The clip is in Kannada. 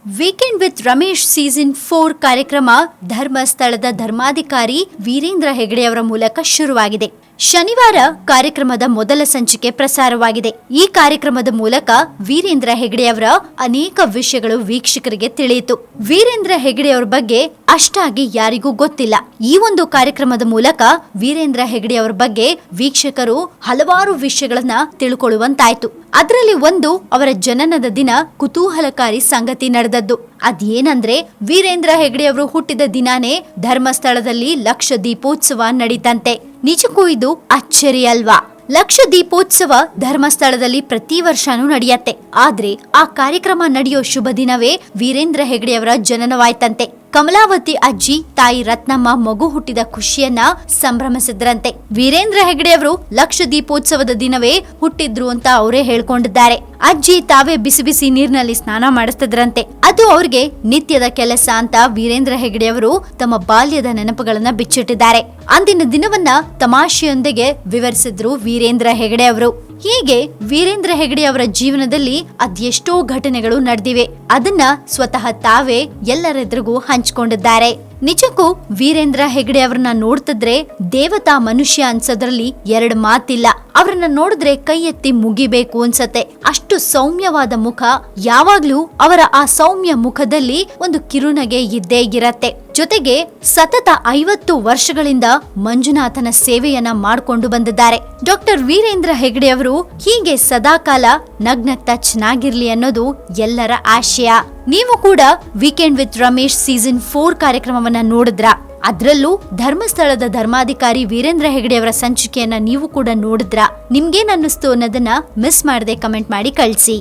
ವೀಕೆಂಡ್ ವಿತ್ ರಮೇಶ್ ಸೀಸನ್ 4 ಕಾರ್ಯಕ್ರಮ ಧರ್ಮಸ್ಥಳದ ಧರ್ಮಾಧಿಕಾರಿ ವೀರೇಂದ್ರ ಹೆಗಡೆಯವರ ಮೂಲಕ ಶುರುವಾಗಿದೆ. ಶನಿವಾರ ಕಾರ್ಯಕ್ರಮದ ಮೊದಲ ಸಂಚಿಕೆ ಪ್ರಸಾರವಾಗಿದೆ. ಈ ಕಾರ್ಯಕ್ರಮದ ಮೂಲಕ ವೀರೇಂದ್ರ ಹೆಗಡೆಯವರ ಅನೇಕ ವಿಷಯಗಳು ವೀಕ್ಷಕರಿಗೆ ತಿಳಿಯಿತು. ವೀರೇಂದ್ರ ಹೆಗಡೆಯವರ ಬಗ್ಗೆ ಅಷ್ಟಾಗಿ ಯಾರಿಗೂ ಗೊತ್ತಿಲ್ಲ. ಈ ಒಂದು ಕಾರ್ಯಕ್ರಮದ ಮೂಲಕ ವೀರೇಂದ್ರ ಹೆಗಡೆಯವರ ಬಗ್ಗೆ ವೀಕ್ಷಕರು ಹಲವಾರು ವಿಷಯಗಳನ್ನ ತಿಳ್ಕೊಳ್ಳುವಂತಾಯ್ತು. ಅದರಲ್ಲಿ ಒಂದು ಅವರ ಜನನದ ದಿನ ಕುತೂಹಲಕಾರಿ ಸಂಗತಿ ನಡೆದದ್ದು. ಅದೇನಂದ್ರೆ ವೀರೇಂದ್ರ ಹೆಗಡೆಯವರು ಹುಟ್ಟಿದ ದಿನಾನೇ ಧರ್ಮಸ್ಥಳದಲ್ಲಿ ಲಕ್ಷ ದೀಪೋತ್ಸವ ನಡೀತಂತೆ. ನಿಜಕ್ಕೂ ಇದು ಅಚ್ಚರಿ ಅಲ್ವಾ? ಲಕ್ಷ ದೀಪೋತ್ಸವ ಧರ್ಮಸ್ಥಳದಲ್ಲಿ ಪ್ರತಿ ವರ್ಷನೂ ನಡೆಯತ್ತೆ. ಆದ್ರೆ ಆ ಕಾರ್ಯಕ್ರಮ ನಡೆಯೋ ಶುಭ ದಿನವೇ ವೀರೇಂದ್ರ ಹೆಗಡೆಯವರ ಜನನವಾಯ್ತಂತೆ. ಕಮಲಾವತಿ ಅಜ್ಜಿ ತಾಯಿ ರತ್ನಮ್ಮ ಮಗು ಹುಟ್ಟಿದ ಖುಷಿಯನ್ನ ಸಂಭ್ರಮಿಸಿದ್ರಂತೆ. ವೀರೇಂದ್ರ ಹೆಗಡೆಯವರು ಲಕ್ಷ ದೀಪೋತ್ಸವದ ದಿನವೇ ಹುಟ್ಟಿದ್ರು ಅಂತ ಅವರೇ ಹೇಳ್ಕೊಂಡಿದ್ದಾರೆ. ಅಜ್ಜಿ ತಾವೇ ಬಿಸಿ ಬಿಸಿ ನೀರಿನಲ್ಲಿ ಸ್ನಾನ ಮಾಡಿಸ್ತಿದ್ರಂತೆ. ಅದು ಅವ್ರಿಗೆ ನಿತ್ಯದ ಕೆಲಸ ಅಂತ ವೀರೇಂದ್ರ ಹೆಗಡೆಯವರು ತಮ್ಮ ಬಾಲ್ಯದ ನೆನಪುಗಳನ್ನ ಬಿಚ್ಚಿಟ್ಟಿದ್ದಾರೆ. ಅಂದಿನ ದಿನವನ್ನ ತಮಾಷೆಯೊಂದಿಗೆ ವಿವರಿಸಿದ್ರು ವೀರೇಂದ್ರ ಹೆಗಡೆಯವರು. ಹೀಗೆ ವೀರೇಂದ್ರ ಹೆಗಡೆಯವರ ಜೀವನದಲ್ಲಿ ಅದೆಷ್ಟೋ ಘಟನೆಗಳು ನಡೆದಿವೆ. ಅದನ್ನ ಸ್ವತಃ ತಾವೇ ಎಲ್ಲರೆದುರಿಗೂ ಹಂಚಿಕೊಂಡಿದ್ದಾರೆ. ನಿಜಕ್ಕೂ ವೀರೇಂದ್ರ ಹೆಗಡೆ ಅವರನ್ನ ನೋಡ್ತಿದ್ರೆ ದೇವತಾ ಮನುಷ್ಯ ಅನ್ಸೋದ್ರಲ್ಲಿ ಎರಡು ಮಾತಿಲ್ಲ. ಅವ್ರನ್ನ ನೋಡಿದ್ರೆ ಕೈ ಎತ್ತಿ ಮುಗಿಬೇಕು ಅನ್ಸತ್ತೆ. ಅಷ್ಟು ಸೌಮ್ಯವಾದ ಮುಖ. ಯಾವಾಗ್ಲೂ ಅವರ ಆ ಸೌಮ್ಯ ಮುಖದಲ್ಲಿ ಒಂದು ಕಿರುನಗೆ ಇದ್ದೇ ಇರತ್ತೆ. ಜೊತೆಗೆ ಸತತ 50 ವರ್ಷಗಳಿಂದ ಮಂಜುನಾಥನ ಸೇವೆಯನ್ನ ಮಾಡಿಕೊಂಡು ಬಂದಿದ್ದಾರೆ. ಡಾಕ್ಟರ್ ವೀರೇಂದ್ರ ಹೆಗಡೆ ಅವರು ಹೀಗೆ ಸದಾಕಾಲ ನಗ್ನಗ್ತಾ ಚೆನ್ನಾಗಿರ್ಲಿ ಅನ್ನೋದು ಎಲ್ಲರ ಆಶಯ. ನೀವು ಕೂಡ ವೀಕೆಂಡ್ ವಿತ್ ರಮೇಶ್ ಸೀಸನ್ 4 ಕಾರ್ಯಕ್ರಮವನ್ನ ನೋಡಿದ್ರಾ? ಅದ್ರಲ್ಲೂ ಧರ್ಮಸ್ಥಳದ ಧರ್ಮಾಧಿಕಾರಿ ವೀರೇಂದ್ರ ಹೆಗಡೆಯವರ ಸಂಚಿಕೆಯನ್ನ ನೀವು ಕೂಡ ನೋಡಿದ್ರಾ? ನಿಮ್ಗೇನ್ ಅನ್ನಿಸ್ತು ಅನ್ನೋದನ್ನ ಮಿಸ್ ಮಾಡದೆ ಕಮೆಂಟ್ ಮಾಡಿ ಕಳಿಸಿ.